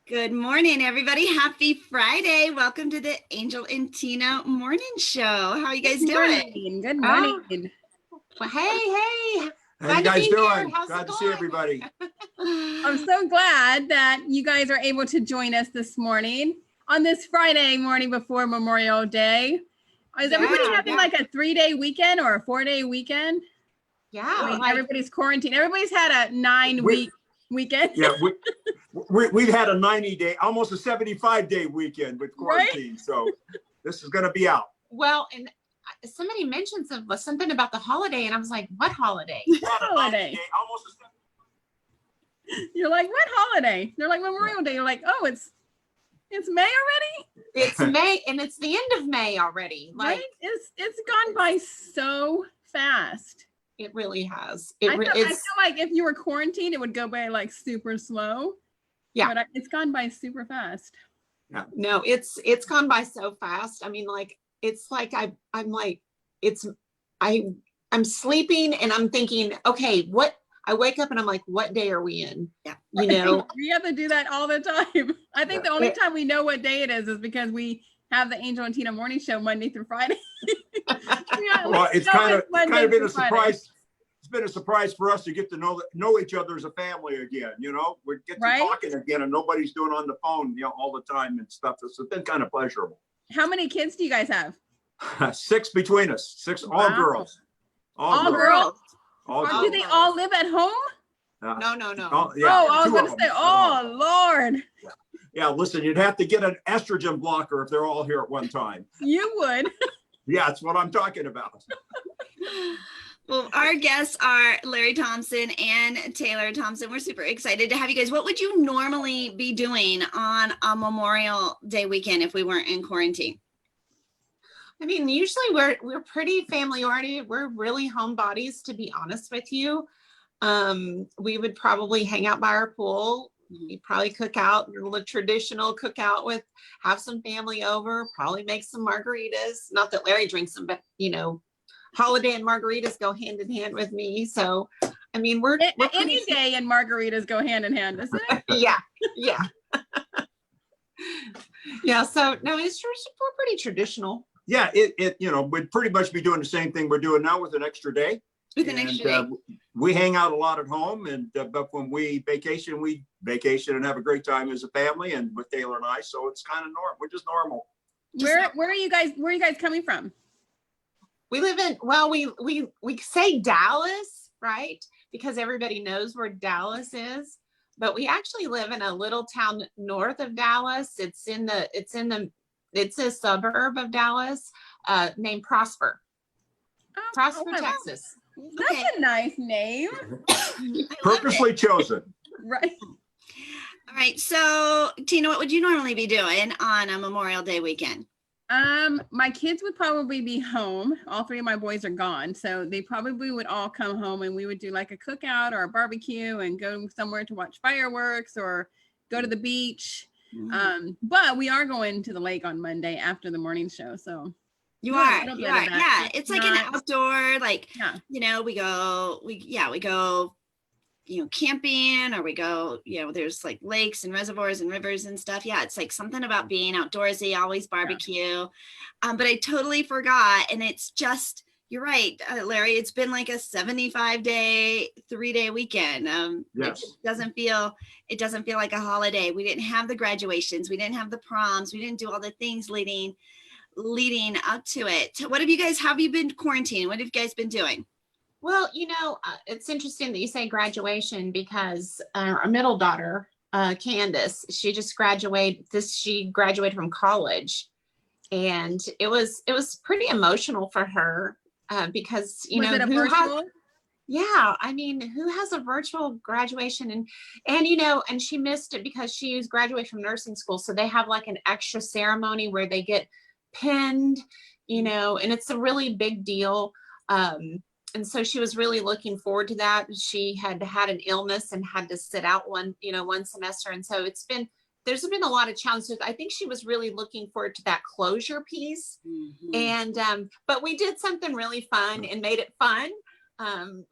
Good morning, everybody. Happy Friday. Welcome to the Angel and Tina Morning Show. How are you guys doing? Good morning. Well, hey. How you guys doing? Glad to see everybody. I'm so glad that you guys are able to join us this morning on this Friday morning before Memorial Day. Is everybody having like a 3-day weekend or a 4-day weekend? Yeah. Everybody's quarantined. Everybody's had a 9-week weekend. Yeah, we've had a 90-day, almost a 75-day weekend with quarantine. Right? So this is going to be out. Well, and somebody mentioned something about the holiday, and I was like, what holiday? What holiday? You're like, what holiday? They're like Memorial Day. You're like, oh, it's May already? It's May, and it's the end of May already. Like, right? It's gone by so fast. It really has. I feel like if you were quarantined, it would go by like super slow. Yeah. But it's gone by super fast. Yeah. No, it's gone by so fast. I mean, like, it's like I'm sleeping and I'm thinking, okay, I wake up and I'm like, what day are we in? Yeah. You know, we have to do that all the time. I think the only time we know what day it is because we have the Angel and Tina morning show Monday through Friday. Well, it's kind of been a surprise. It's been a surprise for us to get to know each other as a family again. You know, we get to talking again, and nobody's doing on the phone, all the time and stuff. It's been kind of pleasurable. How many kids do you guys have? 6 between us. 6, all girls. All girls. All girls. Do they all live at home? No. I was going to say, oh Lord. Yeah, listen, you'd have to get an estrogen blocker if they're all here at one time. You would. Yeah, that's what I'm talking about. Well, our guests are Larry Thompson and Taylor Thompson. We're super excited to have you guys. What would you normally be doing on a Memorial Day weekend if we weren't in quarantine? I mean, usually we're pretty family oriented. We're really homebodies, to be honest with you. We would probably hang out by our pool. We'd probably cook out, a little traditional cookout have some family over, probably make some margaritas. Not that Larry drinks them, but holiday and margaritas go hand in hand with me. So, I mean, we're any day and margaritas go hand in hand, isn't it? Yeah. Yeah. So no, we're pretty traditional. Yeah, we'd pretty much be doing the same thing we're doing now with an extra day. We hang out a lot at home, but when we vacation and have a great time as a family and with Taylor and I. So it's kind of normal. We're just normal. Where are you guys coming from? We live in, we say Dallas, right? Because everybody knows where Dallas is, but we actually live in a little town north of Dallas. It's a suburb of Dallas, named Prosper. Prosper, Texas. That's a nice name. Purposely chosen. Right. All right. So, Tina, what would you normally be doing on a Memorial Day weekend? My kids would probably be home. All 3 of my boys are gone. So they probably would all come home and we would do like a cookout or a barbecue and go somewhere to watch fireworks or go to the beach. But we are going to the lake on Monday after the morning show. So you are. Yeah. It's like an outdoor, we go, camping, or we go, there's like lakes and reservoirs and rivers and stuff. Yeah. It's like something about being outdoorsy, always barbecue. Yeah. But I totally forgot. And it's just, you're right, Larry, it's been like a 75-day, 3-day weekend. Yes. It doesn't feel like a holiday. We didn't have the graduations. We didn't have the proms. We didn't do all the things leading up to it. What have you been quarantining? What have you guys been doing? Well, it's interesting that you say graduation because our middle daughter, Candace, she graduated from college, and it was pretty emotional for her because was it a virtual? Yeah, I mean, who has a virtual graduation and she missed it because she was graduating from nursing school, so they have like an extra ceremony where they get pinned, and it's a really big deal. And so she was really looking forward to that. She had an illness and had to sit out one semester. And so there's been a lot of challenges. I think she was really looking forward to that closure piece. Mm-hmm. And, but we did something really fun and made it fun.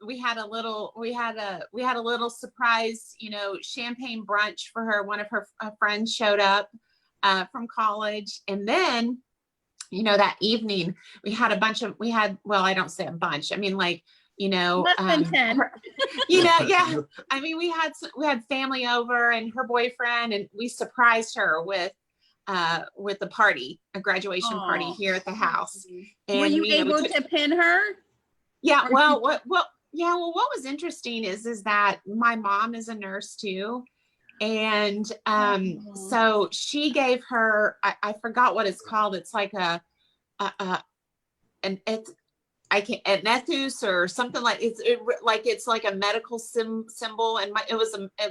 we had a little surprise, champagne brunch for her. One of her friends showed up from college. And then, that evening well, I don't say a bunch. I mean, like, less than 10. Yeah. I mean, we had family over and her boyfriend, and we surprised her with a party, a graduation party here at the house. And, were you able to pin her? Yeah. Well, what was interesting is that my mom is a nurse too. And so she gave her, I forgot what it's called. It's like an ethos or something like it's like a medical symbol. And it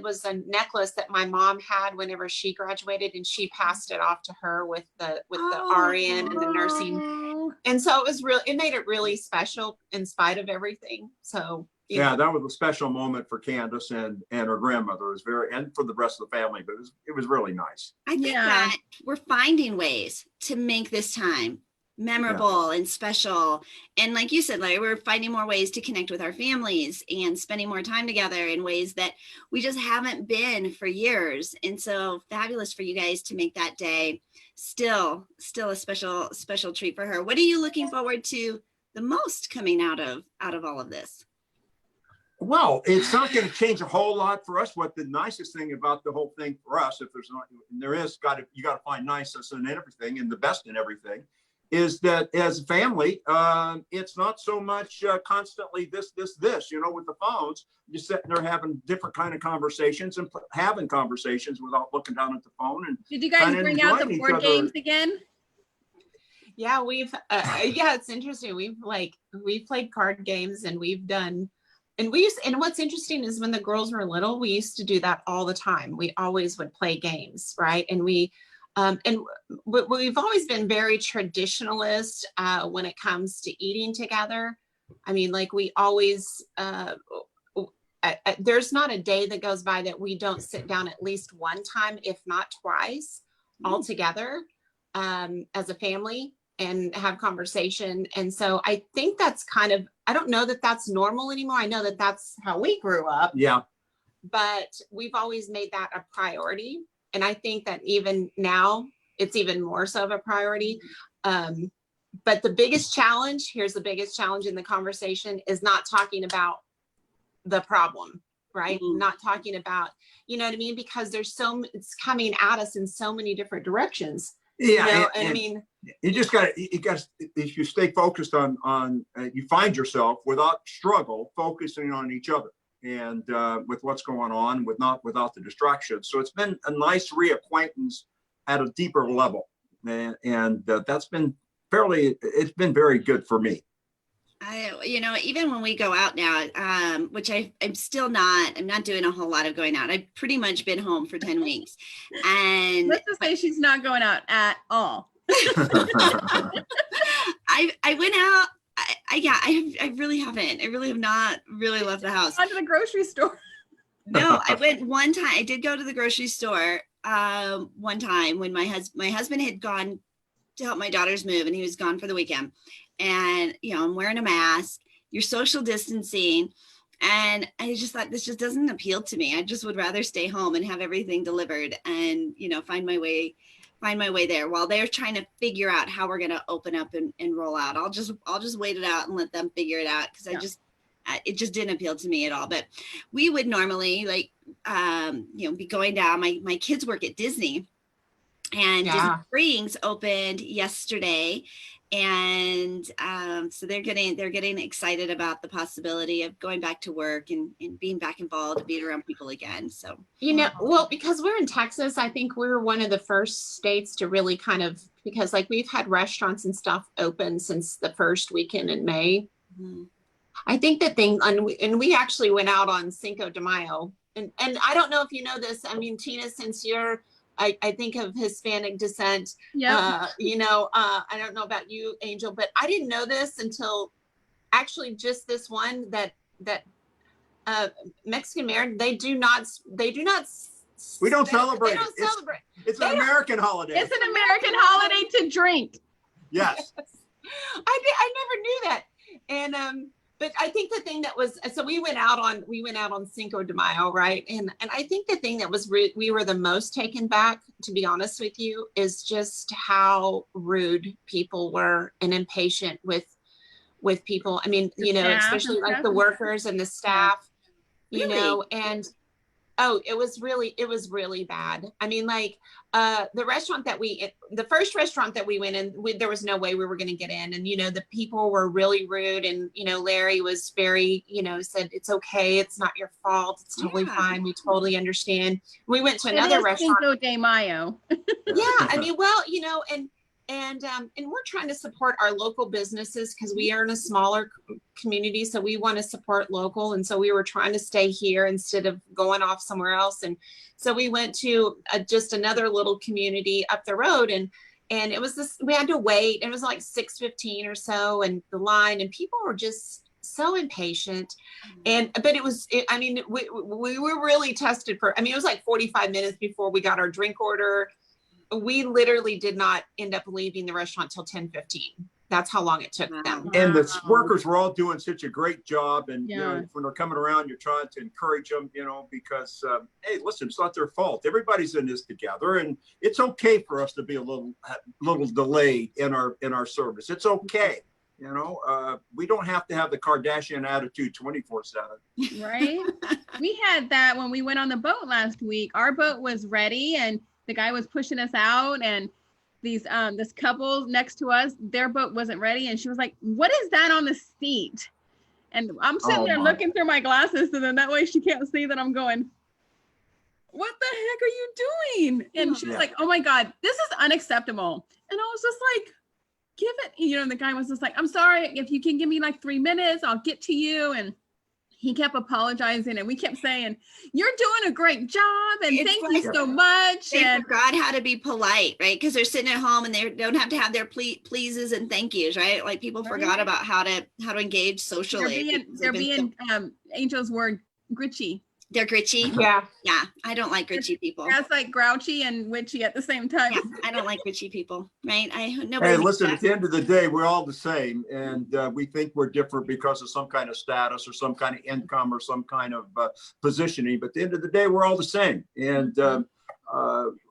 was a necklace that my mom had whenever she graduated, and she passed it off to her with the RN and the nursing. And so it made it really special in spite of everything. So yeah, that was a special moment for Candace and her grandmother. It was and for the rest of the family, but it was really nice. I think that we're finding ways to make this time memorable and special. And like you said, Larry, we're finding more ways to connect with our families and spending more time together in ways that we just haven't been for years. And so fabulous for you guys to make that day still a special treat for her. What are you looking forward to the most coming out of all of this? Well, it's not going to change a whole lot for us. What the nicest thing about the whole thing for us, if there's not, you got to find niceness in everything and the best in everything, is that as a family, it's not so much constantly this, with the phones, just sitting there having different kind of conversations and having conversations without looking down at the phone. And did you guys bring out the board games again? Yeah, it's interesting. We've played card games, and we've done. And what's interesting is when the girls were little, we used to do that all the time. We always would play games, right? And we've always been very traditionalist when it comes to eating together. I mean, like we always, there's not a day that goes by that we don't sit down at least one time, if not twice, all together as a family and have conversation. And so I think that's I don't know that that's normal anymore. I know that that's how we grew up. Yeah. But we've always made that a priority. And I think that even now it's even more so of a priority. But the biggest challenge in the conversation is not talking about the problem, right? Mm-hmm. Not talking about, you know what I mean? Because it's coming at us in so many different directions. Yeah. I mean, you just if you stay focused on you find yourself without struggle, focusing on each other and with what's going on without the distraction. So it's been a nice reacquaintance at a deeper level. And that's been it's been very good for me. Even when we go out now, which I'm not doing a whole lot of going out. I've pretty much been home for 10 weeks. And let's just say she's not going out at all. I went out. I really haven't. I really have not really left the house. Gone to the grocery store. No, I went one time. I did go to the grocery store one time when my husband had gone to help my daughters move, and he was gone for the weekend. And I'm wearing a mask. You're social distancing, and I just thought this just doesn't appeal to me. I just would rather stay home and have everything delivered, and find my way there while they're trying to figure out how we're going to open up and roll out. I'll just wait it out and let them figure it out, because it just didn't appeal to me at all. But we would normally be going down. My kids work at Disney, and Disney Springs opened yesterday. And so they're getting excited about the possibility of going back to work and being back involved, being around people again. So because we're in Texas, I think we're one of the first states to really because we've had restaurants and stuff open since the first weekend in May. Mm-hmm. I think that and we actually went out on Cinco de Mayo, and I don't know if you know this. I mean, Tina, since you're I think of Hispanic descent. Yeah. I don't know about you, Angel, but I didn't know this until actually just this one that Mexican American, they do not. We don't celebrate. They don't celebrate. It's an American holiday. It's an American holiday to drink. Yes. I never knew that. And But I think the thing that was, so we went out on Cinco de Mayo, right? And I think the thing that was we were the most taken back, to be honest with you, is just how rude people were and impatient with people. I mean, you know, especially like the workers and the staff, you know, and oh, it was really bad. I mean, like the first restaurant that we went in, there was no way we were going to get in. And, you know, the people were really rude. And, you know, Larry was very, you know, said, it's okay. It's not your fault. It's totally fine. We totally understand. We went to another restaurant. Cinco de Mayo. Yeah. I mean, well, you know, and we're trying to support our local businesses because we are in a smaller community. So we want to support local. And so we were trying to stay here instead of going off somewhere else. And so we went to just another little community up the road. And it was this, we had to wait. It was like 6:15 or so, and the line, and people were just so impatient. But I mean, we were really tested for, I mean, it was like 45 minutes before we got our drink order. We literally did not end up leaving the restaurant till 10:15. That's how long it took them. And the workers were all doing such a great job. And you know, when they're coming around, you're trying to encourage them, you know, because, hey, listen, it's not their fault. Everybody's in this together, and it's okay for us to be a little delayed in our service. It's okay. You know, we don't have to have the Kardashian attitude 24/7. Right. We had that when we went on the boat last week. Our boat was ready, and the guy was pushing us out, and this couple next to us, their boat wasn't ready, and she was like, "What is that on the seat?" And I'm sitting there looking through my glasses, so then that way she can't see that I'm going, "What the heck are you doing?" And she was like, "Oh my God, this is unacceptable." And I was just like, "Give it," you know. And the guy was just like, "I'm sorry, if you can give me like 3 minutes, I'll get to you." And he kept apologizing, and we kept saying, "You're doing a great job, and thank you so much." They forgot how to be polite, right? Because they're sitting at home and they don't have to have their pleases and thank yous, right? Like people forgot about how to engage socially. They're being Angel's word, gritchy. They're gritchy. Yeah. Yeah. I don't like gritchy people. That's like grouchy and witchy at the same time. Yeah, I don't like gritchy people, right? Hey, listen, at the end of the day, we're all the same. And we think we're different because of some kind of status or some kind of income or some kind of positioning. But at the end of the day, we're all the same. And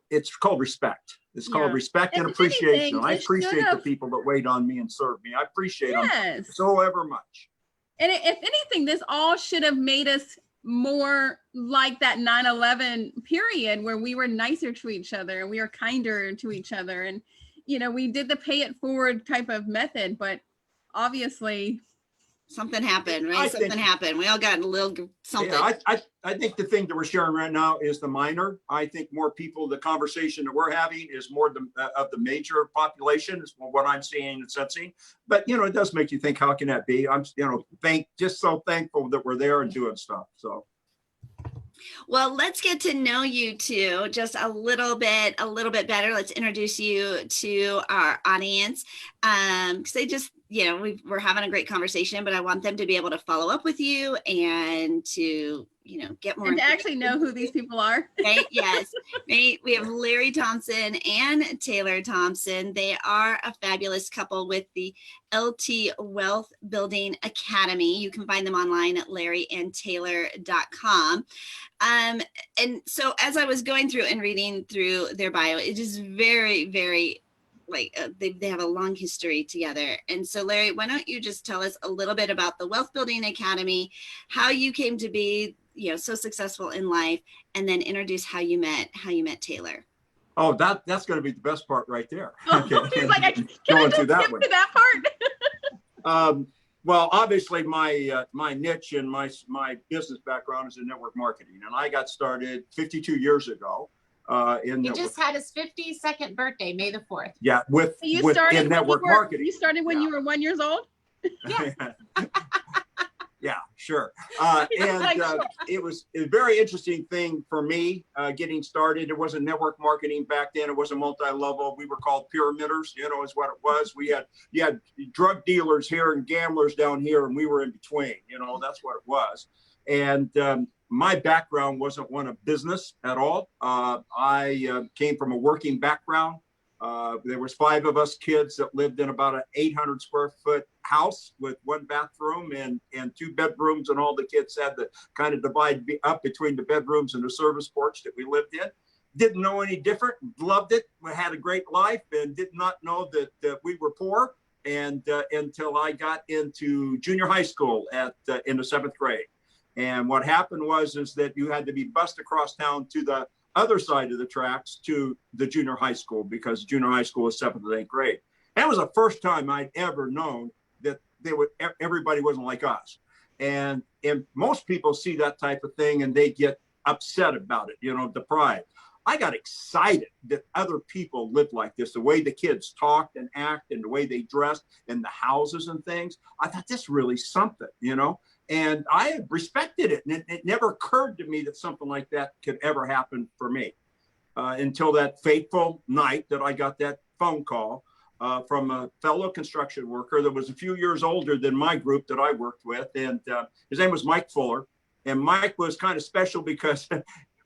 it's called respect. It's called respect and appreciation. I appreciate the people that wait on me and serve me. I appreciate them so ever much. And if anything, this all should have made us more like that 9/11 period, where we were nicer to each other and we were kinder to each other. And, you know, we did the pay it forward type of method, but obviously something happened, right? Something happened. We all got a little something. Yeah, I think the thing that we're sharing right now is the minor. I think more people, the conversation that we're having is more of the major population is what I'm seeing and sensing. But, you know, it does make you think, how can that be? I'm, you know, just so thankful that we're there and doing stuff. So. Well, let's get to know you two just a little bit better. Let's introduce you to our audience. Because they just, you know, we're having a great conversation, but I want them to be able to follow up with you and to, you know, get more. And to actually know who these people are. Right? Yes. Right. We have Larry Thompson and Taylor Thompson. They are a fabulous couple with the LT Wealth Building Academy. You can find them online at larryandtaylor.com. And so as I was going through and reading through their bio, it is very, very they have a long history together. And so Larry, why don't you just tell us a little bit about the Wealth Building Academy, how you came to be, you know, so successful in life, and then introduce how you met Taylor. Oh, that's going to be the best part right there. Okay. He's like, can I just skip to that part? Well, obviously my niche and my business background is in network marketing, and I got started 52 years ago. He just had his 52nd birthday, May the 4th. Yeah, in network marketing. You started when you were 1 year old? Yeah. Yeah, sure. It was a very interesting thing for me getting started. It wasn't network marketing back then. It wasn't multi-level. We were called pyramiders, you know, is what it was. You had drug dealers here and gamblers down here, and we were in between, you know, that's what it was. And my background wasn't one of business at all. I came from a working background. There was 5 of us kids that lived in about an 800 square foot house with 1 bathroom and 2 bedrooms, and all the kids had to kind of divide up between the bedrooms and the service porch that we lived in. Didn't know any different, loved it. We had a great life and did not know that we were poor and until I got into junior high school in the 7th grade. And what happened is that you had to be bused across town to the other side of the tracks to the junior high school, because junior high school is 7th and 8th grade. That was the first time I'd ever known that everybody wasn't like us. And most people see that type of thing and they get upset about it, the pride. I got excited that other people lived like this, the way the kids talked and act and the way they dressed and the houses and things. I thought this really something, and I respected it. And it never occurred to me that something like that could ever happen for me until that fateful night that I got that phone call from a fellow construction worker that was a few years older than my group that I worked with. And his name was Mike Fuller. And Mike was kind of special because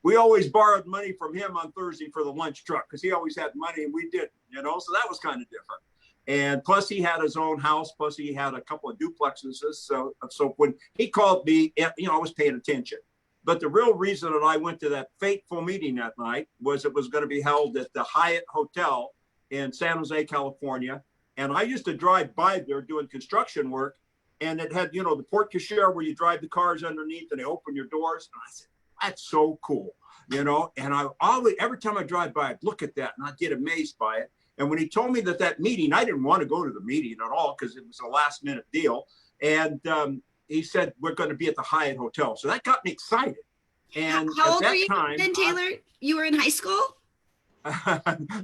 we always borrowed money from him on Thursday for the lunch truck, because he always had money and we didn't, so that was kind of different. And plus he had his own house, plus he had a couple of duplexes. So when he called me, I was paying attention. But the real reason that I went to that fateful meeting that night was it was going to be held at the Hyatt Hotel in San Jose, California. And I used to drive by there doing construction work. And it had, the porte cochere where you drive the cars underneath and they open your doors. And I said, that's so cool, and I always, every time I drive by, I'd look at that and I'd get amazed by it. And when he told me that meeting, I didn't want to go to the meeting at all because it was a last minute deal. And he said, we're going to be at the Hyatt Hotel. So that got me excited. And how old were you then, Taylor? You were in high school?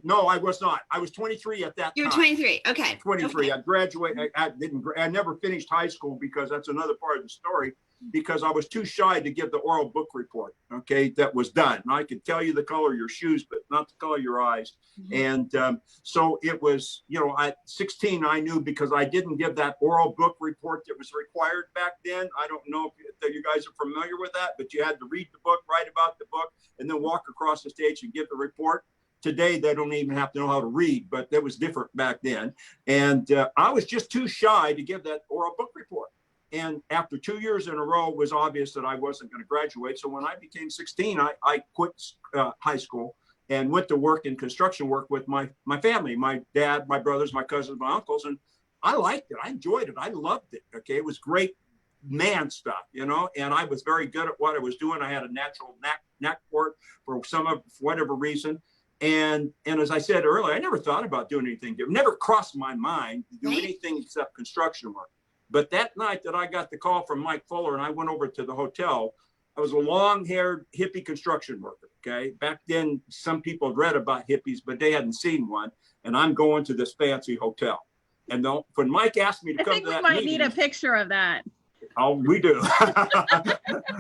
No, I was not. I was 23 at that time. You were 23. Okay. 23. Okay. I graduated. I never finished high school because that's another part of the story, because I was too shy to give the oral book report. Okay. That was done. And I could tell you the color of your shoes, but not the color of your eyes. Mm-hmm. And so it was, at 16, I knew, because I didn't give that oral book report that was required back then. I don't know if you guys are familiar with that, but you had to read the book, write about the book, and then walk across the stage and give the report. Today, they don't even have to know how to read, but that was different back then. And I was just too shy to give that oral book report. And after 2 years in a row, it was obvious that I wasn't going to graduate. So when I became 16, I quit high school and went to work in construction work with my family, my dad, my brothers, my cousins, my uncles. And I liked it. I enjoyed it. I loved it. Okay. It was great man stuff, and I was very good at what I was doing. I had a natural knack for it for whatever reason. And as I said earlier, I never thought about doing anything different. Never crossed my mind to do anything except construction work. But that night that I got the call from Mike Fuller and I went over to the hotel, I was a long-haired hippie construction worker, okay? Back then, some people had read about hippies, but they hadn't seen one. And I'm going to this fancy hotel. And when Mike asked me to come to that meeting— I think we might need a picture of that. Oh, we do.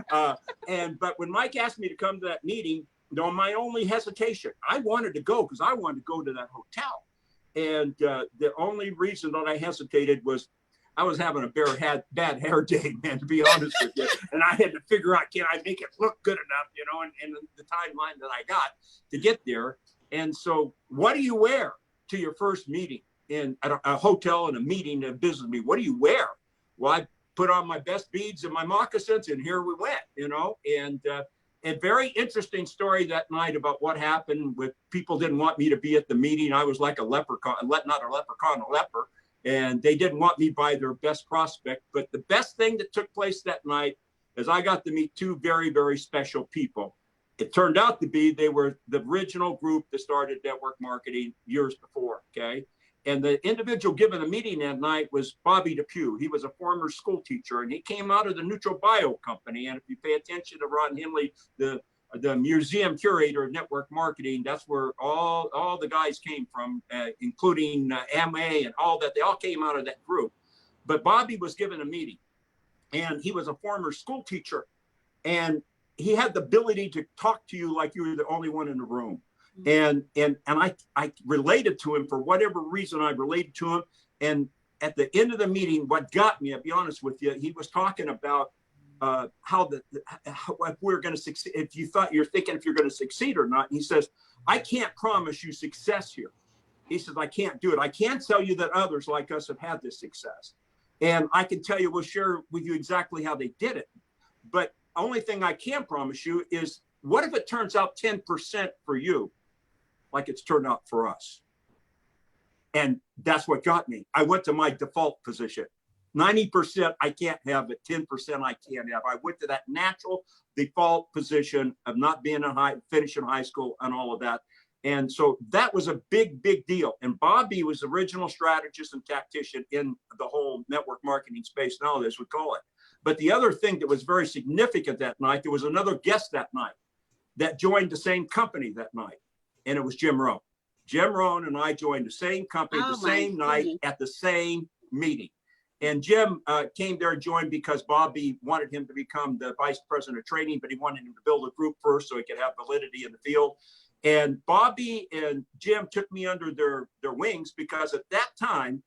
But when Mike asked me to come to that meeting, my only hesitation, I wanted to go because I wanted to go to that hotel. And the only reason that I hesitated was I was having a bad hair day, man, to be honest with you. And I had to figure out, can I make it look good enough, and the timeline that I got to get there. And so what do you wear to your first meeting at a hotel and a meeting, a business meeting? What do you wear? Well, I put on my best beads and my moccasins, and here we went, A very interesting story that night about what happened with people didn't want me to be at the meeting. I was like a leprechaun, not a leprechaun, a leper. And they didn't want me by their best prospect. But the best thing that took place that night is I got to meet 2 very, very special people. It turned out to be they were the original group that started network marketing years before, okay? And the individual giving the meeting that night was Bobby Depew. He was a former school teacher, and he came out of the Neutral Bio Company. And if you pay attention to Ron Henley, the museum curator of network marketing, that's where all the guys came from, including MA and all that. They all came out of that group. But Bobby was given a meeting, and he was a former school teacher. And he had the ability to talk to you like you were the only one in the room. And I related to him for whatever reason. I related to him. And at the end of the meeting, what got me, I'll be honest with you, he was talking about how if we're going to succeed, if you're thinking if you're going to succeed or not. And he says, I can't promise you success here, He says, I can't do it. I can tell you that others like us have had this success. And I can tell you, we'll share with you exactly how they did it. But only thing I can promise you is, what if it turns out 10% for you, like it's turned out for us? And that's what got me. I went to my default position. 90% I can't have it, 10% I can't have. I went to that natural default position of not being finishing high school and all of that. And so that was a big, big deal. And Bobby was the original strategist and tactician in the whole network marketing space nowadays, we call it. But the other thing that was very significant that night, there was another guest that night that joined the same company that night. And it was Jim Rohn. Jim Rohn and I joined the same company the same night at the same meeting. And Jim came there and joined because Bobby wanted him to become the vice president of training, but he wanted him to build a group first so he could have validity in the field. And Bobby and Jim took me under their wings because at that time,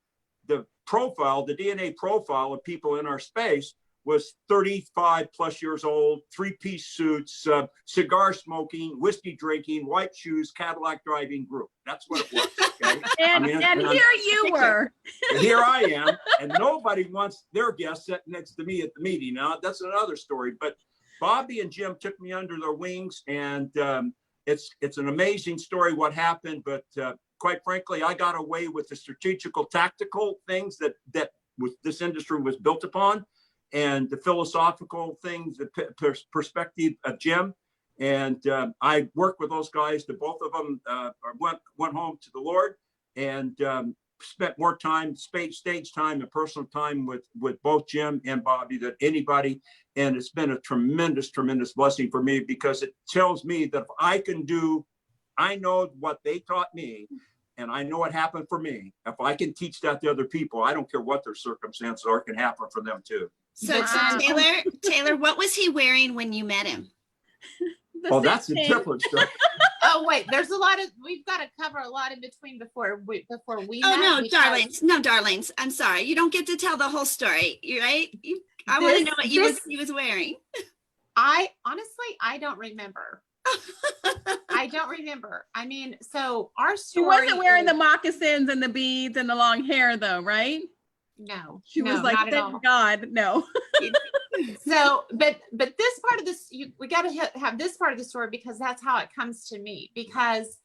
the DNA profile of people in our space was 35 plus years old, 3-piece suits, cigar smoking, whiskey drinking, white shoes, Cadillac driving group. That's what it was. Okay? And here you were. Here I am, and nobody wants their guest sitting next to me at the meeting. Now, that's another story. But Bobby and Jim took me under their wings, and it's an amazing story what happened. But quite frankly, I got away with the strategical, tactical things that this industry was built upon, and the philosophical things, the perspective of Jim. And I worked with those guys. The both of them went home to the Lord, and spent more time, stage time and personal time with both Jim and Bobby than anybody. And it's been a tremendous, tremendous blessing for me, because it tells me that if I can do, I know what they taught me, and I know what happened for me. If I can teach that to other people, I don't care what their circumstances are, it can happen for them too. So Taylor, what was he wearing when you met him? That's a different story. Oh wait, we've got to cover a lot in between before we no, darlings, I'm sorry, you don't get to tell the whole story. You're right. I want to know what he was wearing. I don't remember. I don't remember. I mean, so our story. She wasn't wearing the moccasins and the beads and the long hair though, right? No, she was like, thank God, no. So, but this part of this, we got to have this part of the story, because that's how it comes to me. Because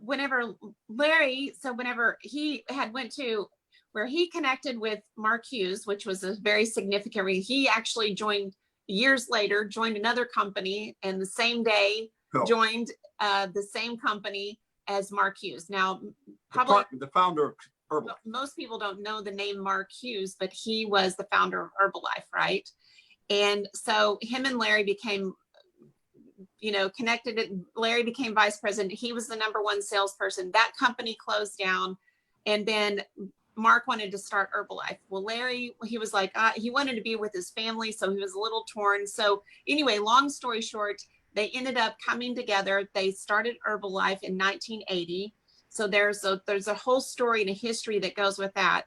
whenever he had went to where he connected with Mark Hughes, which was a very significant he actually joined another company, and the same day joined the same company as Mark Hughes. Now, probably the founder of Herbalife. Most people don't know the name Mark Hughes, but he was the founder of Herbalife, right? And so him and Larry became, connected. Larry became vice president. He was the #1 salesperson. That company closed down, and then Mark wanted to start Herbalife. Well, Larry, he was like, he wanted to be with his family, so he was a little torn. So anyway, long story short, they ended up coming together. They started Herbalife in 1980. So there's a whole story and a history that goes with that.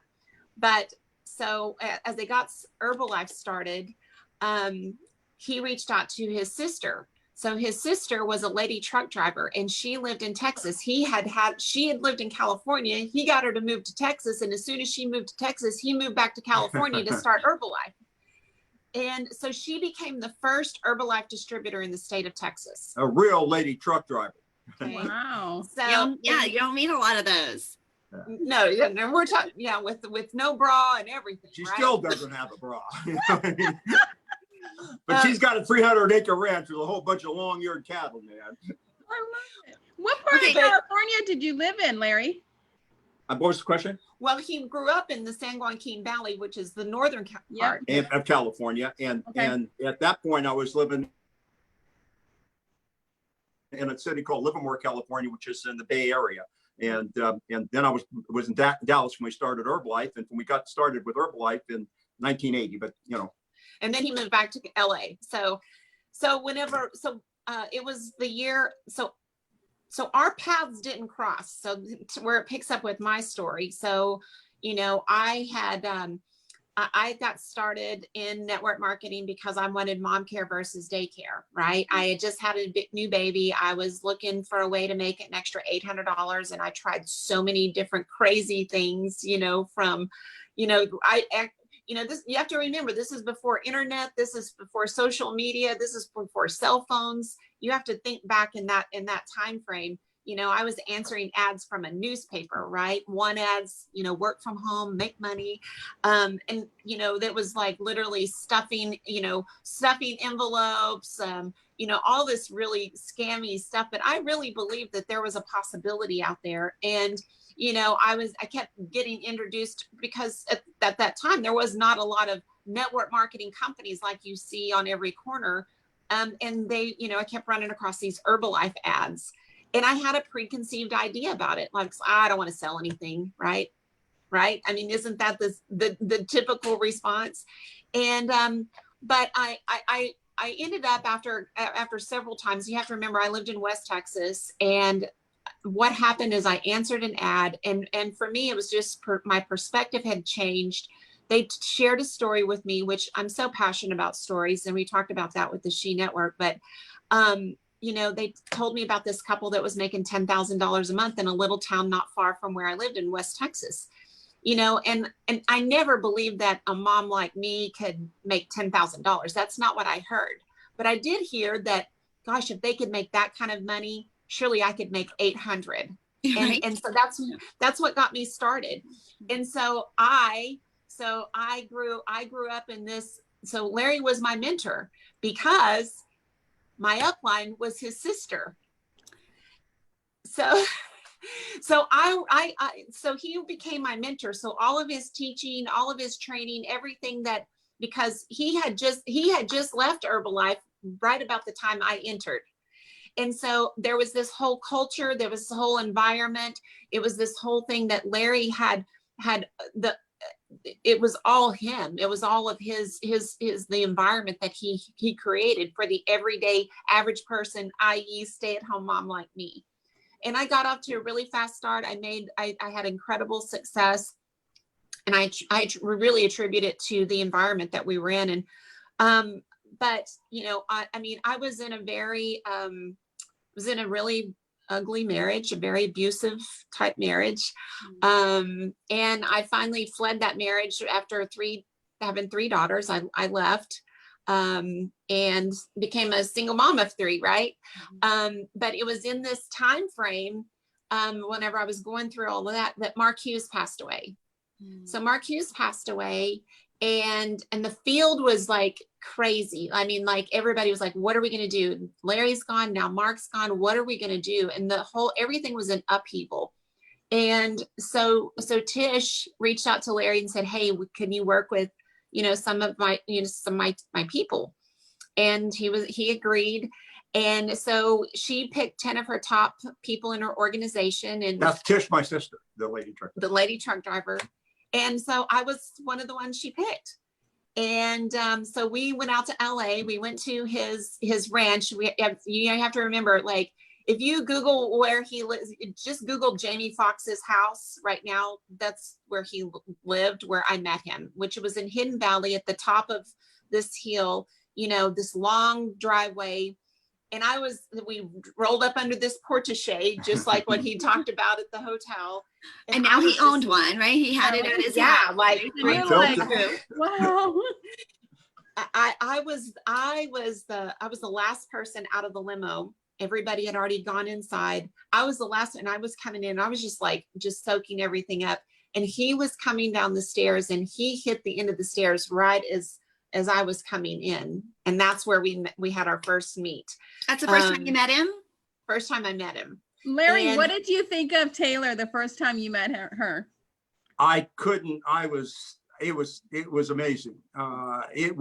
But so as they got Herbalife started, he reached out to his sister. So his sister was a lady truck driver, and she lived in Texas. She had lived in California. He got her to move to Texas. And as soon as she moved to Texas, he moved back to California to start Herbalife. And so she became the first Herbalife distributor in the state of Texas. A real lady truck driver. Okay. Wow. So you don't meet a lot of those. No, we're talking, with no bra and everything. She still doesn't have a bra. But she's got a 300-acre ranch with a whole bunch of long-eared cattle, man. I love it. What part of California did you live in, Larry? What was the question? Well, he grew up in the San Joaquin Valley, which is the northern part of California. And at that point, I was living in a city called Livermore, California, which is in the Bay Area. And then I was in Dallas when we started Herbalife, and when we got started with Herbalife in 1980. But and then he moved back to LA. So it was the year. So our paths didn't cross. So where it picks up with my story. So I had I got started in network marketing because I wanted mom care versus daycare, right? I had just had a new baby. I was looking for a way to make it an extra $800. And I tried so many different crazy things, from, this, you have to remember, this is before internet. This is before social media. This is before cell phones. You have to think back in that time frame. I was answering ads from a newspaper, right? One ads, work from home, make money. That was like literally stuffing envelopes, all this really scammy stuff. But I really believed that there was a possibility out there. And, I kept getting introduced because at that time, there was not a lot of network marketing companies like you see on every corner. And they, I kept running across these Herbalife ads. And I had a preconceived idea about it. Like, I don't want to sell anything, right? Right. I mean, isn't that the typical response? And, but I ended up after several times, you have to remember, I lived in West Texas, and what happened is I answered an ad, and for me, it was just my perspective had changed. They shared a story with me, which I'm so passionate about stories. And we talked about that with the She Network, but, they told me about this couple that was making $10,000 a month in a little town not far from where I lived in West Texas, and I never believed that a mom like me could make $10,000. That's not what I heard. But I did hear that, gosh, if they could make that kind of money, surely I could make 800. Right. And so that's what got me started. And so I grew up in this. So Larry was my mentor because my upline was his sister. So he became my mentor. So all of his teaching, all of his training, everything because he had just left Herbalife right about the time I entered. And so there was this whole culture, there was this whole environment. It was this whole thing that Larry it was all him. It was all of the environment that he created for the everyday average person, i.e. stay-at-home mom like me. And I got off to a really fast start. I had incredible success, and I really attribute it to the environment that we were in. And but I was in a really ugly marriage, a very abusive type marriage. And I finally fled that marriage after having three daughters. I left, and became a single mom of three, right? But it was in this time frame, whenever I was going through all of that Mark Hughes passed away. So Mark Hughes passed away, and the field was like crazy. I mean, like everybody was like, what are we going to do? Larry's gone. Now Mark's gone. What are we going to do? And everything was in upheaval. And so Tish reached out to Larry and said, hey, can you work with, some of my people? And he agreed. And so she picked 10 of her top people in her organization. And that's Tish, my sister, the lady truck driver. And so I was one of the ones she picked. And so we went out to LA. We went to his ranch. You have to remember, like, if you Google where he lives, just Google Jamie Foxx's house right now. That's where he lived, where I met him, which was in Hidden Valley at the top of this hill, this long driveway. And we rolled up under this portiche, just like what he talked about at the hotel. And now he owned one, right? He had it at his house. Wow. I was the last person out of the limo. Everybody had already gone inside. I was the last, and I was coming in. I was just soaking everything up. And he was coming down the stairs, and he hit the end of the stairs right as I was coming in. And that's where we had our first meet. That's the first time you met him? First time I met him. Larry, what did you think of Taylor the first time you met her? It was amazing. It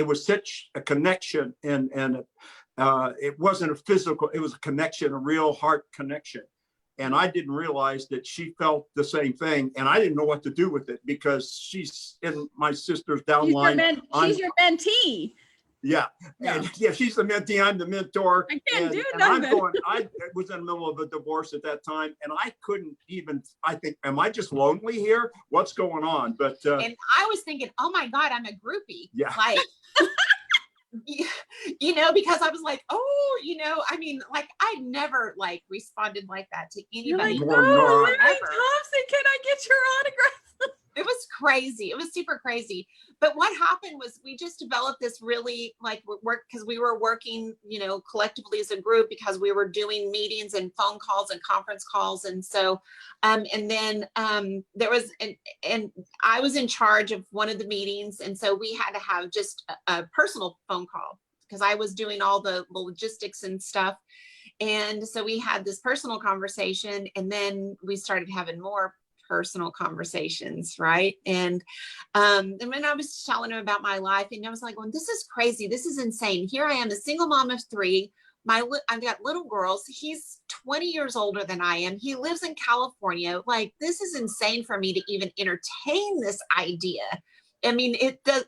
was such a connection, and it wasn't a physical, it was a connection, a real heart connection. And I didn't realize that she felt the same thing. And I didn't know what to do with it because she's in my sister's downline. She's your mentee. Yeah. No. And yeah, she's the mentee, I'm the mentor. I can't do and nothing. I was in the middle of a divorce at that time, and I couldn't even, I think, am I just lonely here? What's going on? But and I was thinking, oh my God, I'm a groupie. Yeah. Like, you know, because I was like, oh, you know, I mean, like I never like responded like that to anybody. Like, More oh, Larry ever. Thompson, can I get your autograph? It was crazy. It was super crazy. But what happened was we just developed this really like work because we were working, you know, collectively as a group because we were doing meetings and phone calls and conference calls. And so, and then there was, and I was in charge of one of the meetings. And so we had to have just a personal phone call because I was doing all the logistics and stuff. And so we had this personal conversation, and then we started having more personal conversations, right? And when I was telling him about my life, and I was like, well, this is crazy. This is insane. Here I am, a single mom of 3. I've got little girls. He's 20 years older than I am. He lives in California. Like, this is insane for me to even entertain this idea. I mean, this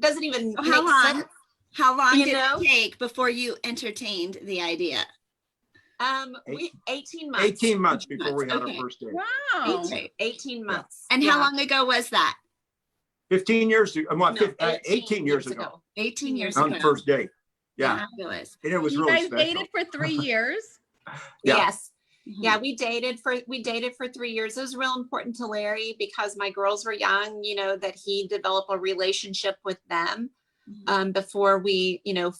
doesn't even make sense. How long did it take before you entertained the idea? 18 months. 18 months before we had our first date. Wow. 18 months. And how long ago was that? 15 years ago. 18 years ago. 18 years On ago. the first date. Yeah. Fabulous. And it was You really guys special. dated for 3 years. Yeah. Yes. Yeah, we dated for 3 years. It was real important to Larry because my girls were young, you know, that he develop a relationship with them before we, you know,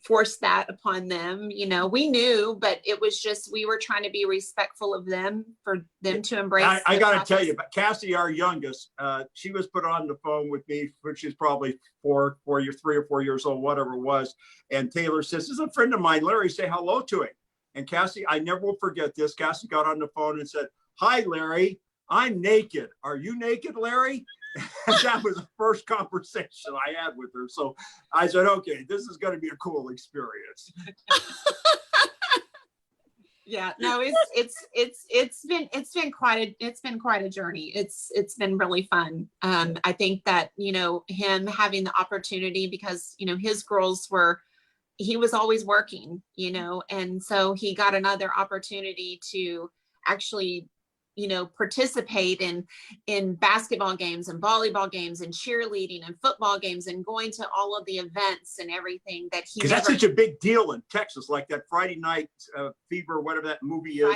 forced that upon them. You know, we knew, but it was just, we were trying to be respectful of them for them to embrace. I got to tell you, but Cassie, our youngest, she was put on the phone with me, which is probably 3 or 4 years old, whatever it was. And Taylor says, this is a friend of mine, Larry, say hello to him. And Cassie, I never will forget this. Cassie got on the phone and said, hi, Larry, I'm naked. Are you naked, Larry? And that was the first conversation I had with her. So I said, okay, this is going to be a cool experience. Yeah, no, it's been quite a journey. It's been really fun. I think that, you know, him having the opportunity because, you know, his girls he was always working, you know, and so he got another opportunity to actually, you know, participate in basketball games and volleyball games and cheerleading and football games and going to all of the events and everything that he. Because that's such a big deal in Texas, like that Friday Night Fever, whatever that movie is.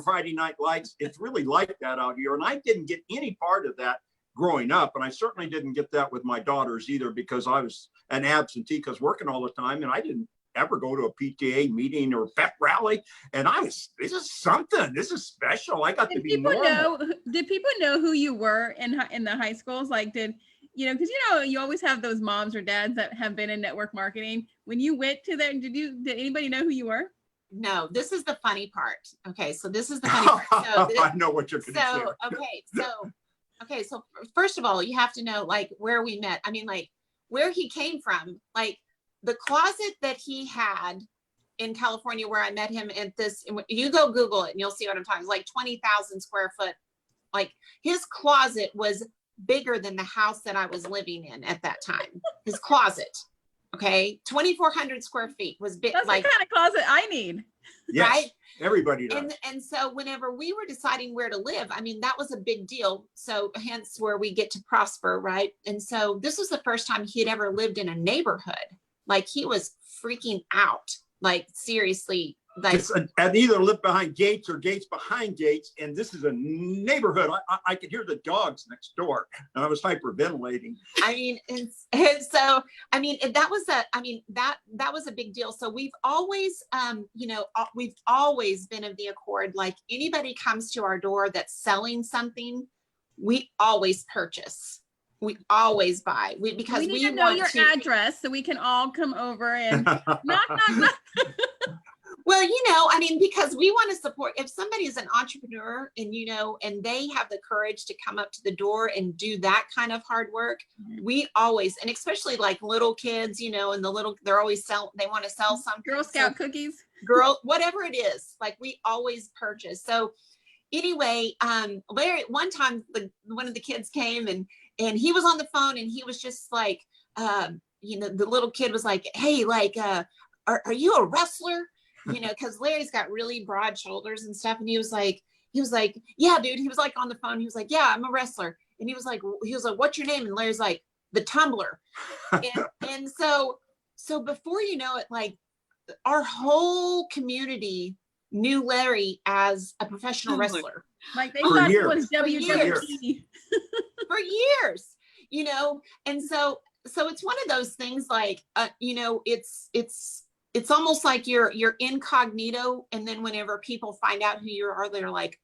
Friday Night Lights. It's really like that out here. And I didn't get any part of that growing up. And I certainly didn't get that with my daughters either, because I was an absentee because working all the time. And I didn't ever go to a PTA meeting or pep rally. And this is something, this is special. I got to be normal. Did people know who you were in the high schools? Like, because, you know, you always have those moms or dads that have been in network marketing. When you went to there, did anybody know who you were? No, this is the funny part. Okay. So this is the funny part. So I know what you're going to say. Okay. So first of all, you have to know like where we met. I mean, like where he came from, like, the closet that he had in California where I met him at this, you go Google it and you'll see what I'm talking about. It's like 20,000 square foot. Like his closet was bigger than the house that I was living in at that time. His closet, okay, 2,400 square feet was big. That's like the kind of closet I need. Yes, right? Everybody does. And so whenever we were deciding where to live, I mean, that was a big deal. So hence where we get to prosper, right? And so this was the first time he had ever lived in a neighborhood. Like he was freaking out, like seriously. Like, and either live behind gates or gates behind gates. And this is a neighborhood. I could hear the dogs next door and I was hyperventilating. I mean, and so, I mean, that was a big deal. So we've always, you know, we've always been of the accord, like anybody comes to our door that's selling something, we always purchase. We always buy because we need to know your address so we can all come over and knock. Well, you know, I mean, because we want to support, if somebody is an entrepreneur and, you know, and they have the courage to come up to the door and do that kind of hard work, we always, and especially like little kids, you know, and they're always they want to sell something. Girl Scout cookies. Whatever it is, like we always purchase. So anyway, Larry, one time one of the kids came and he was on the phone and he was just like, the little kid was like, hey, like, are you a wrestler? Because Larry's got really broad shoulders and stuff. And he was like, yeah, dude. He was like on the phone. He was like, yeah, I'm a wrestler. And he was like, what's your name? And Larry's like, the Tumbler. and so before you know it, like our whole community knew Larry as a professional wrestler. Like they thought it was WWE. For years, and so it's one of those things like, it's almost like you're incognito. And then whenever people find out who you are, they're like,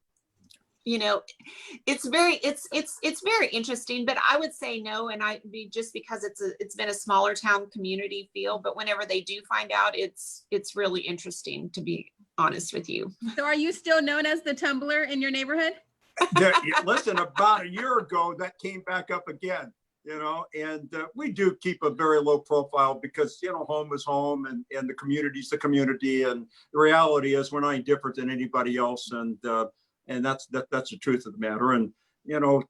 it's very interesting, but I would say no. And just because it's been a smaller town community feel, but whenever they do find out, it's really interesting, to be honest with you. So are you still known as the Tumbler in your neighborhood? Listen, about a year ago, that came back up again, and we do keep a very low profile because, home is home and the community's the community. And the reality is we're not any different than anybody else. And that's the truth of the matter. And, the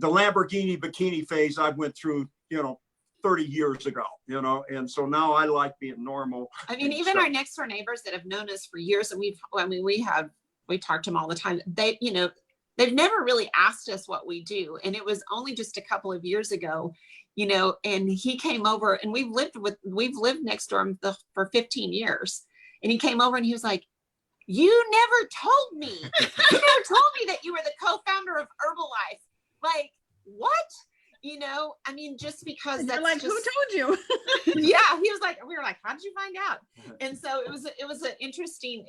Lamborghini bikini phase I went through, 30 years ago, and so now I like being normal. I mean, even our next door neighbors that have known us for years, and we talk to them all the time. They've never really asked us what we do. And it was only just a couple of years ago, and he came over, and we've lived next door for 15 years. And he came over and he was like, you never told me. You never told me that you were the co-founder of Herbalife. Like, what? I mean, just because that's like, who told you? Yeah, he was like, we were like, how did you find out? And so it was an interesting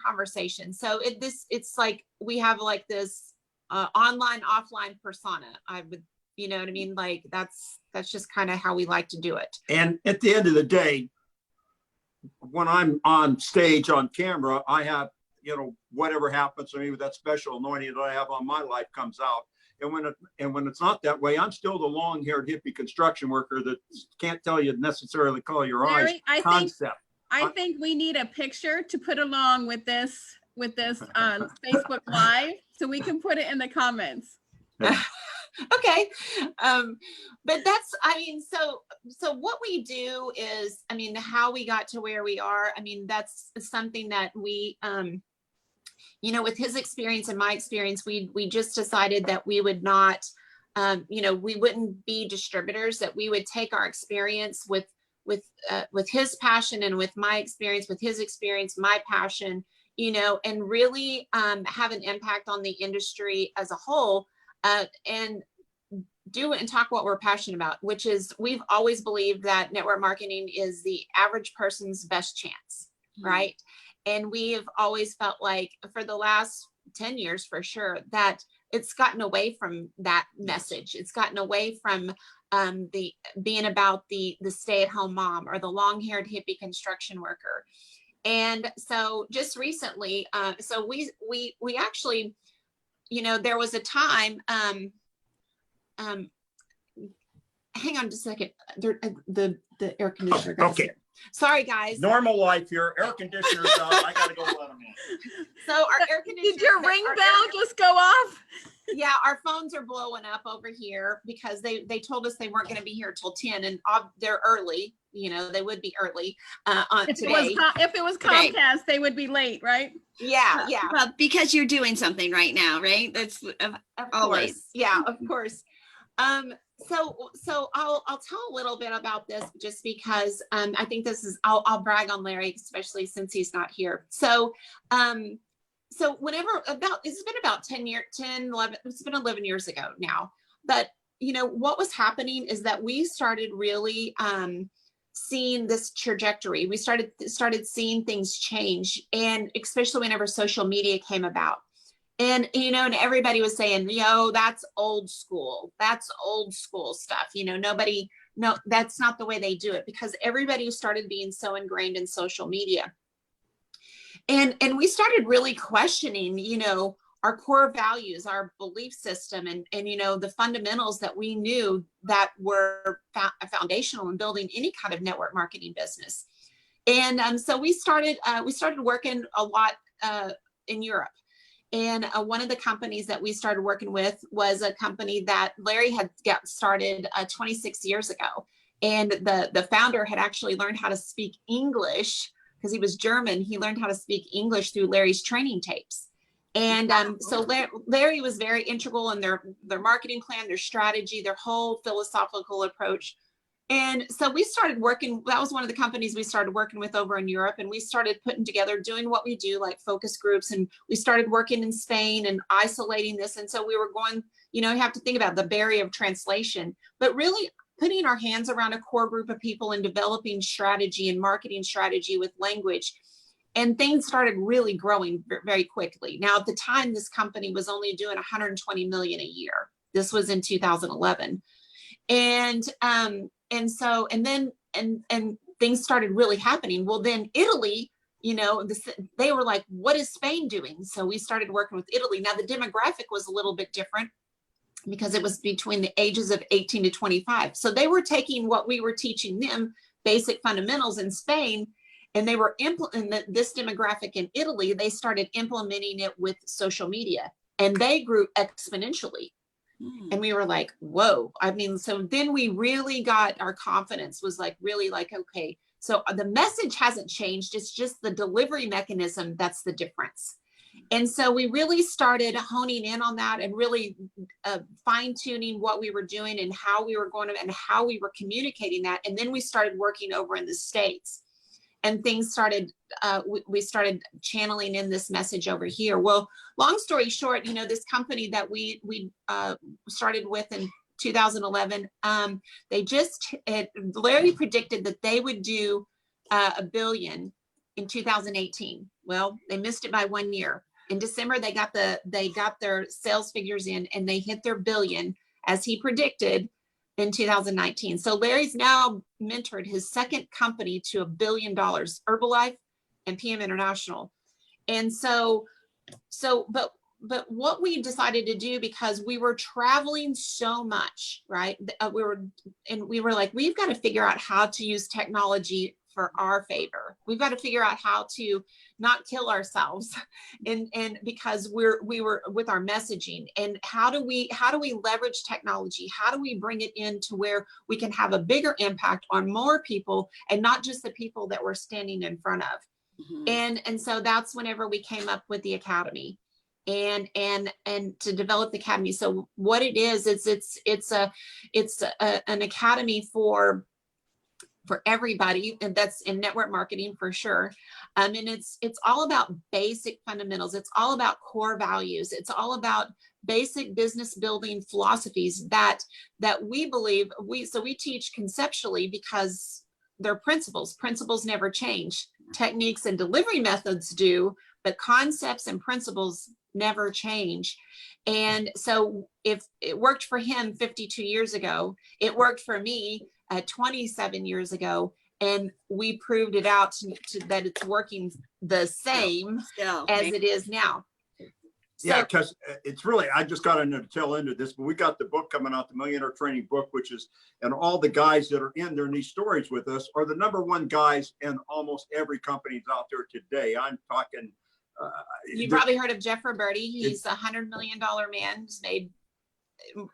conversation. So it's like we have like this online, offline persona. I would, you know what I mean? Like that's just kind of how we like to do it. And at the end of the day, when I'm on stage on camera, I have, whatever happens to me with that special anointing that I have on my life comes out. And when it's not that way, I'm still the long-haired hippie construction worker that can't tell you necessarily color your Larry, eyes concept. I think we need a picture to put along with this Facebook Live, so we can put it in the comments. Okay. But that's, I mean, so what we do is, I mean, how we got to where we are, I mean, that's something that we, with his experience and my experience, we just decided that we would not, we wouldn't be distributors, that we would take our experience with his passion and with my experience, with his experience, my passion, and really have an impact on the industry as a whole, and do and talk what we're passionate about, which is we've always believed that network marketing is the average person's best chance, right? And we've always felt like for the last 10 years, for sure, that it's gotten away from that message. It's gotten away from the being about the stay-at-home mom or the long-haired hippie construction worker. And so just recently, so we actually, there was a time, hang on just a second, the air conditioner guys. Okay. Here. Sorry, guys. Normal life here. Air conditioner's on. I gotta go let them in. So our air conditioner. Did your ring bell just go off? Yeah, our phones are blowing up over here because they told us they weren't going to be here till 10, and they're early. They would be early on today. If it was Comcast, they would be late, right? Yeah. Well, because you're doing something right now, right? That's of always. Course. Yeah, of course. So I'll tell a little bit about this just because I think this is, I'll brag on Larry, especially since he's not here. So whenever it's been about 11, it's been 11 years ago now, but what was happening is that we started really seeing this trajectory. We started seeing things change, and especially whenever social media came about. And, and everybody was saying, that's old school. That's old school stuff. No, that's not the way they do it, because everybody started being so ingrained in social media. And we started really questioning, our core values, our belief system, and the fundamentals that we knew that were foundational in building any kind of network marketing business. And so we started working a lot in Europe. And one of the companies that we started working with was a company that Larry had got started 26 years ago. And the founder had actually learned how to speak English because he was German. He learned how to speak English through Larry's training tapes. And so Larry was very integral in their marketing plan, their strategy, their whole philosophical approach. And so we started working, that was one of the companies we started working with over in Europe. And we started putting together, doing what we do, like focus groups. And we started working in Spain and isolating this. And so we were going, you have to think about the barrier of translation, but really putting our hands around a core group of people and developing strategy and marketing strategy with language. And things started really growing very quickly. Now, at the time, this company was only doing 120 million a year. This was in 2011. And things started really happening. Well, then Italy, they were like, what is Spain doing? So we started working with Italy. Now, the demographic was a little bit different because it was between the ages of 18 to 25. So they were taking what we were teaching them, basic fundamentals in Spain, and they were implementing this demographic in Italy. They started implementing it with social media, and they grew exponentially. And we were like, whoa. I mean, so then we really got our confidence was like, really like, okay, so the message hasn't changed. It's just the delivery mechanism that's the difference. And so we really started honing in on that and really fine tuning what we were doing and how we were going to, and how we were communicating that. And then we started working over in the States, and things started, we started channeling in this message over here. Well, long story short, this company that we started with in 2011, Larry predicted that they would do $1 billion in 2018. Well, they missed it by 1 year. In December, they got their sales figures in, and they hit their $1 billion as he predicted in 2019. So Larry's now mentored his second company to $1 billion, Herbalife and PM International. And but what we decided to do, because we were traveling so much, right? We were like, we've got to figure out how to use technology for our favor. We've got to figure out how to not kill ourselves, and because we were with our messaging, and how do we leverage technology? How do we bring it in to where we can have a bigger impact on more people, and not just the people that we're standing in front of? Mm-hmm. And so that's whenever we came up with the Academy, and to develop the Academy. So what it is it's an academy for everybody, and that's in network marketing for sure. And it's all about basic fundamentals. It's all about core values. It's all about basic business building philosophies that we believe we teach conceptually, because they're principles. Principles never change. Techniques and delivery methods do, but concepts and principles never change. And so if it worked for him 52 years ago, it worked for me 27 years ago, and we proved it out that it's working the same as it is now. Yeah, because it's really, I just got into the tail end of this, but we got the book coming out, the Millionaire Training Book, which is, and all the guys that are in there in these stories with us are the #1 guys in almost every company out there today. I'm talking. You've probably heard of Jeff Roberti. He's a $100 million man who's made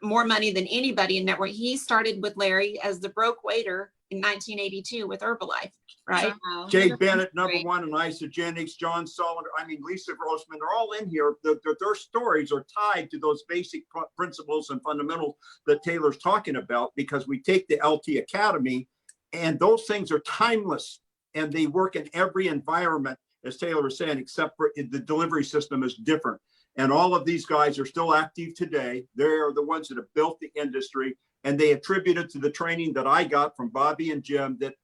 more money than anybody in network. He started with Larry as the broke waiter in 1982 with Herbalife, right? Wow. Jay Bennett, #1 in Isogenics, John Solider, Lisa Grossman, they're all in here. Their stories are tied to those basic principles and fundamentals that Taylor's talking about, because we take the LT Academy, and those things are timeless, and they work in every environment, as Taylor was saying, except for the delivery system is different. And all of these guys are still active today. They're the ones that have built the industry, and they attribute it to the training that I got from Bobby and Jim that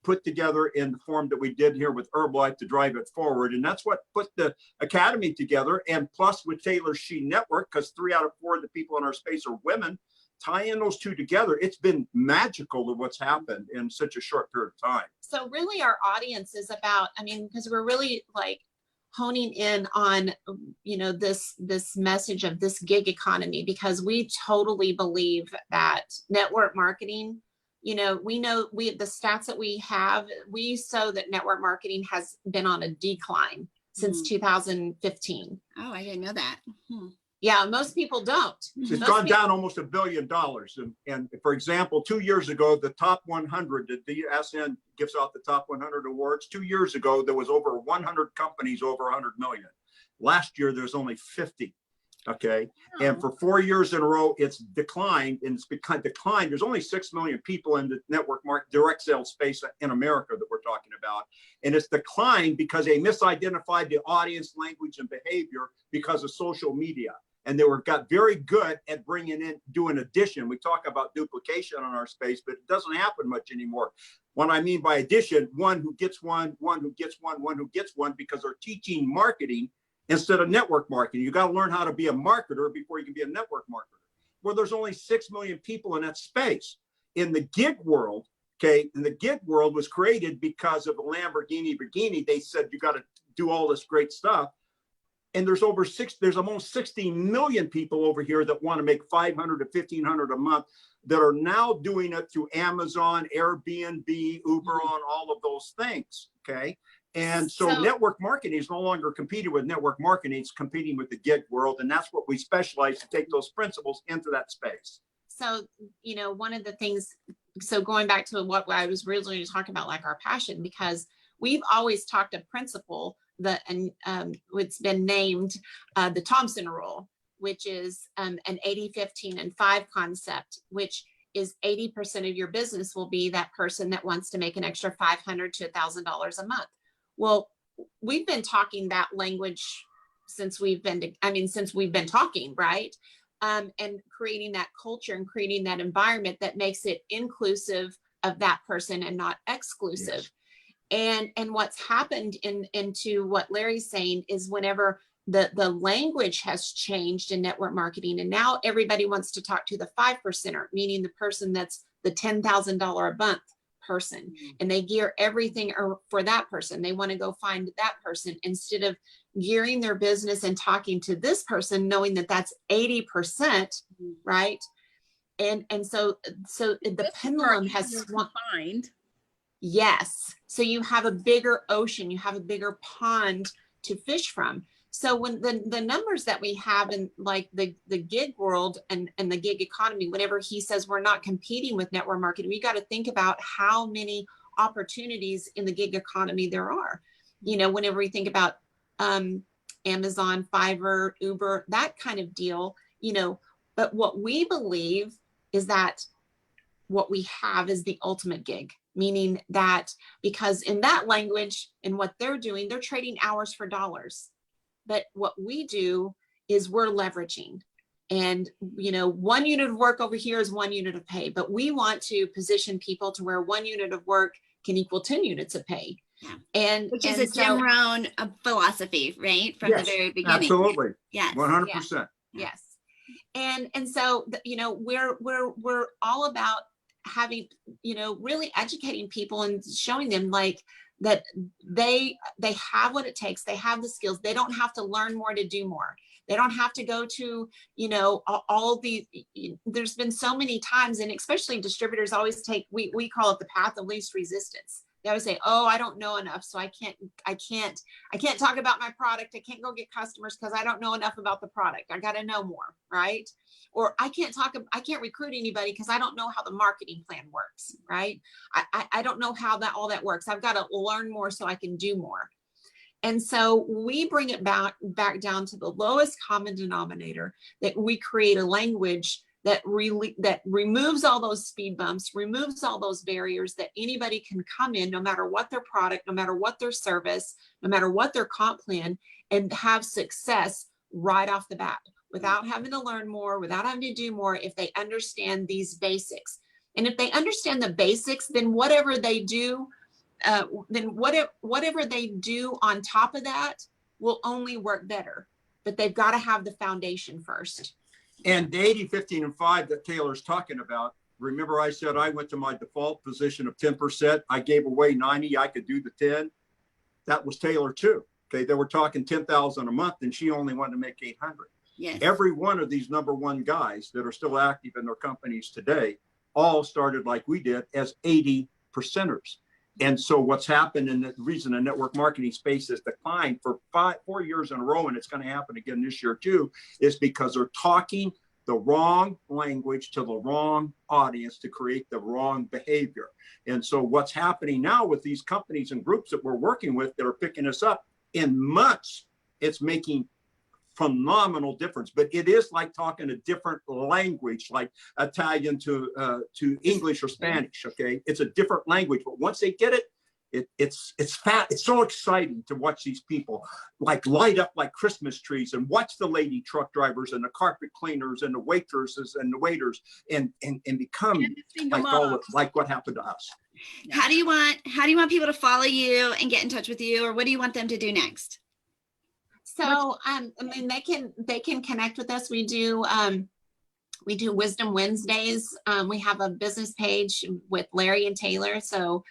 put together in the form that we did here with Herbalife to drive it forward. And that's what put the Academy together. And plus with Taylor's She Network, because 3 out of 4 of the people in our space are women, tying those two together, it's been magical to what's happened in such a short period of time. So really our audience is about, because we're really like honing in on, this message of this gig economy, because we totally believe that network marketing, the stats that we have, we show that network marketing has been on a decline since 2015. Oh, I didn't know that. Yeah, most people don't. It's gone down almost $1 billion. And for example, 2 years ago, the top 100, the DSN gives out the top 100 awards. 2 years ago, there was over 100 companies over 100 million. Last year, there's only 50. Okay. Oh. And for 4 years in a row, it's declined, and it's become declined. There's only 6 million people in the network market, direct sales space in America that we're talking about. And it's declined because they misidentified the audience, language, and behavior because of social media. And they got very good at bringing in, doing addition. We talk about duplication on our space, but it doesn't happen much anymore. What I mean by addition, one who gets one, one who gets one, one who gets one, because they're teaching marketing instead of network marketing. You got to learn how to be a marketer before you can be a network marketer. Well, there's only 6 million people in that space. In the gig world, okay, and the gig world was created because of the Lamborghini. They said, you got to do all this great stuff. And there's almost 60 million people over here that want to make $500 to $1,500 a month that are now doing it through Amazon, Airbnb, Uber, on all of those things. Okay. And so network marketing is no longer competing with network marketing, it's competing with the gig world. And that's what we specialize to take those principles into that space. So, one of the things, so going back to what I was originally talking about, like our passion, because we've always talked a principle that, and it's been named the Thompson rule, which is an 80, 15, and 5 concept, which is 80% of your business will be that person that wants to make an extra $500 to $1,000 a month. Well, we've been talking that language since we've been talking, right? And creating that culture and creating that environment that makes it inclusive of that person and not exclusive. Yes. And what's happened into what Larry's saying is whenever the language has changed in network marketing, and now everybody wants to talk to the 5%er, meaning the person that's the $10,000 a month person, and they gear everything for that person. They want to go find that person instead of gearing their business and talking to this person, knowing that that's 80%, right? And so the pendulum has swung. Yes. So you have a bigger ocean, you have a bigger pond to fish from. So when the numbers that we have in like the gig world and the gig economy, whenever he says we're not competing with network marketing, we got to think about how many opportunities in the gig economy there are. Whenever we think about Amazon, Fiverr, Uber, that kind of deal, but what we believe is that what we have is the ultimate gig. Meaning that because in that language and what they're doing, they're trading hours for dollars. But what we do is we're leveraging. And, 1 unit of work over here is 1 unit of pay. But we want to position people to where 1 unit of work can equal 10 units of pay. Yeah. Which is a Jim Rohn philosophy, right? From the very beginning. Absolutely. Yes. 100%. Yes. And so, we're all about having, really educating people and showing them like that they have what it takes. They have the skills. They don't have to learn more to do more. They don't have to go to, all the, there's been so many times, and especially distributors always take, we call it the path of least resistance. They always say, oh, I don't know enough. So I can't talk about my product. I can't go get customers because I don't know enough about the product. I got to know more, right? Or I can't recruit anybody because I don't know how the marketing plan works, right? I don't know how all that works. I've got to learn more so I can do more. And so we bring it back down to the lowest common denominator, that we create a language that removes all those speed bumps, removes all those barriers, that anybody can come in, no matter what their product, no matter what their service, no matter what their comp plan, and have success right off the bat without having to learn more, without having to do more, if they understand these basics. And if they understand the basics, then whatever they do, whatever they do on top of that will only work better. But they've got to have the foundation first. And the 80, 15, and 5 that Taylor's talking about, remember I said I went to my default position of 10%. I gave away 90. I could do the 10. That was Taylor too. Okay, they were talking 10,000 a month, and she only wanted to make 800. Yes. Every one of these number one guys that are still active in their companies today all started like we did as 80%ers. And so what's happened, and the reason the network marketing space has declined for 4 years in a row, and it's going to happen again this year too, is because they're talking the wrong language to the wrong audience to create the wrong behavior. And so what's happening now with these companies and groups that we're working with that are picking us up, in months, it's making phenomenal difference. But it is like talking a different language, like Italian to English or Spanish. Okay, it's a different language, but once they get it, it's so exciting to watch these people like light up like Christmas trees, and watch the lady truck drivers and the carpet cleaners and the waitresses and the waiters and become like what happened to us. How do you want people to follow you and get in touch with you, or what do you want them to do next? So I mean, they can connect with us. We do Wisdom Wednesdays. We have a business page with Larry and Taylor. So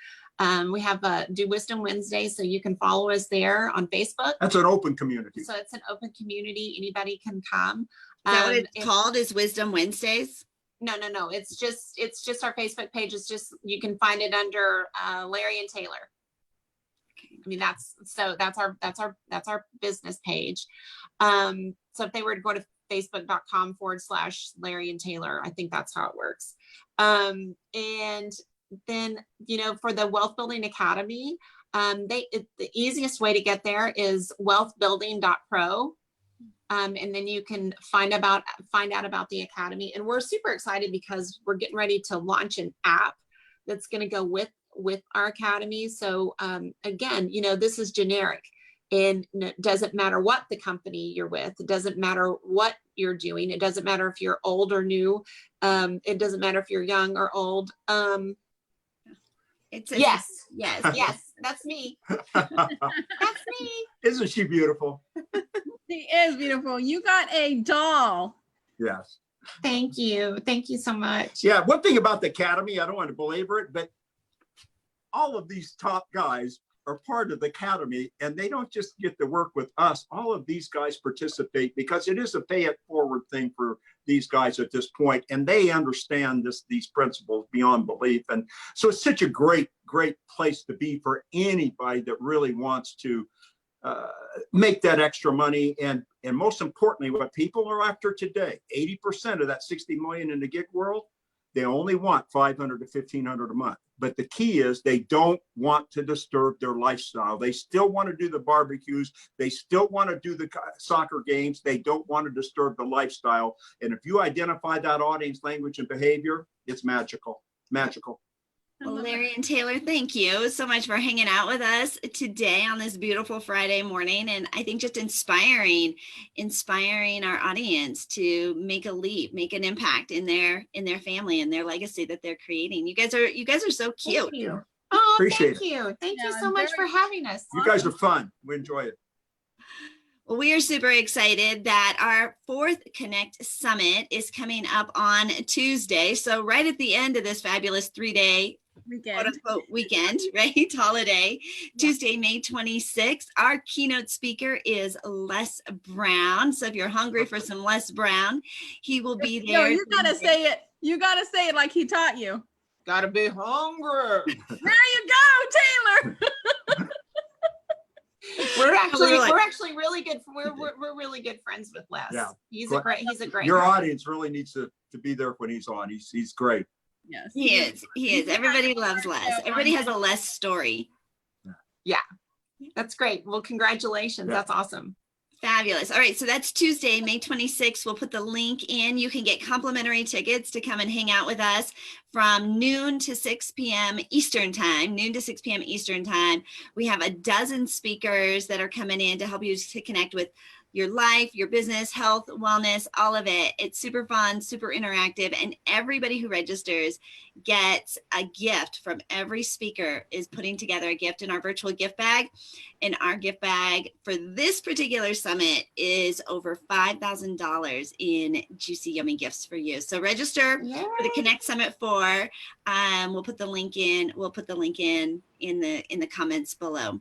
we have do Wisdom Wednesdays, so you can follow us there on Facebook. That's an open community. So it's an open community. Anybody can come. Is that what it's called? Is Wisdom Wednesdays? No. It's just our Facebook page. It's just, you can find it under Larry and Taylor. I mean, that's our business page. So if they were to go to facebook.com/Larry and Taylor, I think that's how it works. And then, for the Wealth Building Academy, the easiest way to get there is wealthbuilding.pro. And then you can find out about the Academy. And we're super excited because we're getting ready to launch an app that's going to go with our Academy. So again, this is generic, and it doesn't matter what the company you're with. It doesn't matter what you're doing. It doesn't matter if you're old or new. It doesn't matter if you're young or old. Yes, that's me. That's me. Isn't she beautiful? She is beautiful. You got a doll. Yes. Thank you so much. Yeah, one thing about the Academy, I don't want to belabor it, but all of these top guys are part of the Academy, and they don't just get to work with us. All of these guys participate because it is a pay it forward thing for these guys at this point, and they understand these principles beyond belief. And so it's such a great place to be for anybody that really wants to make that extra money. And most importantly, what people are after today, 80% of that 60 million in the gig world, they only want 500 to 1,500 a month. But the key is they don't want to disturb their lifestyle. They still want to do the barbecues. They still want to do the soccer games. They don't want to disturb the lifestyle. And if you identify that audience, language, and behavior, it's magical. Magical. Well, Larry and Taylor, thank you so much for hanging out with us today on this beautiful Friday morning. And I think just inspiring our audience to make a leap, make an impact in their family and their legacy that they're creating. You guys are so cute. Thank you. Oh, Appreciate thank you. Thank you so much for having us. You guys are fun. We enjoy it. Well, we are super excited that our 4th Connect Summit is coming up on Tuesday. So right at the end of this fabulous 3-day weekend, right? Holiday, Tuesday, May 26th. Our keynote speaker is Les Brown. So if you're hungry for some Les Brown, he will be there. You gotta say it. You gotta say it like he taught you. Gotta be hungry. There you go, Taylor. We're actually really good. We're really good friends with Les. Yeah. He's a great. Your guy. audience really needs to be there when he's on. He's great. Yes, he is. Everybody loves Les. Everybody has a Les story. Yeah, that's great. Well, congratulations. Yeah. That's awesome. Fabulous. All right. So that's Tuesday, May 26th. We'll put the link in. You can get complimentary tickets to come and hang out with us from noon to 6 p.m. Eastern time, We have a dozen speakers that are coming in to help you to connect with your life, your business, health, wellness, all of it. It's super fun, super interactive, and everybody who registers gets a gift from every speaker is putting together a gift in our virtual gift bag. And our gift bag for this particular summit is over $5,000 in juicy, yummy gifts for you. So register for the Connect Summit 4. We'll put the link in. We'll put the link in the comments below.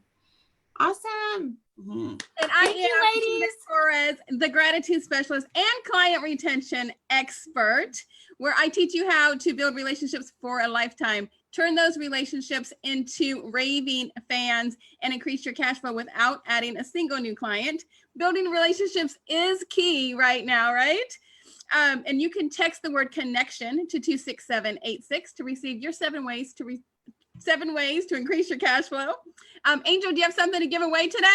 Awesome. Mm-hmm. And I am Ms. Torres, the gratitude specialist and client retention expert, where I teach you how to build relationships for a lifetime. Turn those relationships into raving fans and increase your cash flow without adding a single new client. Building relationships is key right now, right? And you can text the word connection to 26786 to receive your 7 ways to increase your cash flow. Angel, do you have something to give away today?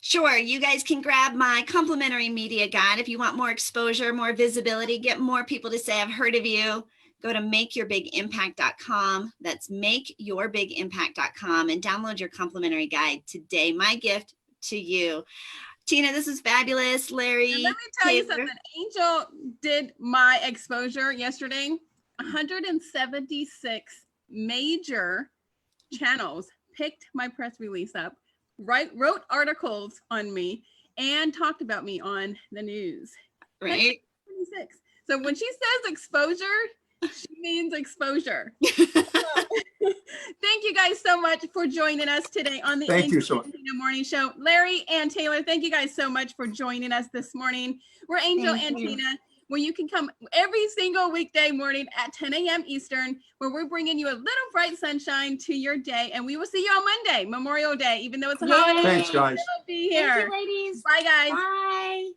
Sure. You guys can grab my complimentary media guide. If you want more exposure, more visibility, get more people to say, I've heard of you, go to makeyourbigimpact.com. That's makeyourbigimpact.com and download your complimentary guide today. My gift to you. Tina, this is fabulous. Larry, and let me tell you something. Angel did my exposure yesterday. 176 major channels picked my press release up, wrote articles on me, and talked about me on the news. Right. 176. So when she says exposure, she means exposure. Thank you guys so much for joining us today on the Angel and Tina Morning Show. Larry and Taylor, thank you guys so much for joining us this morning. We're Angel and Tina, where you can come every single weekday morning at 10 a.m. Eastern, where we're bringing you a little bright sunshine to your day. And we will see you on Monday, Memorial Day, even though it's a holiday. Thanks, guys. We'll be here. Thank you, ladies. Bye, guys. Bye.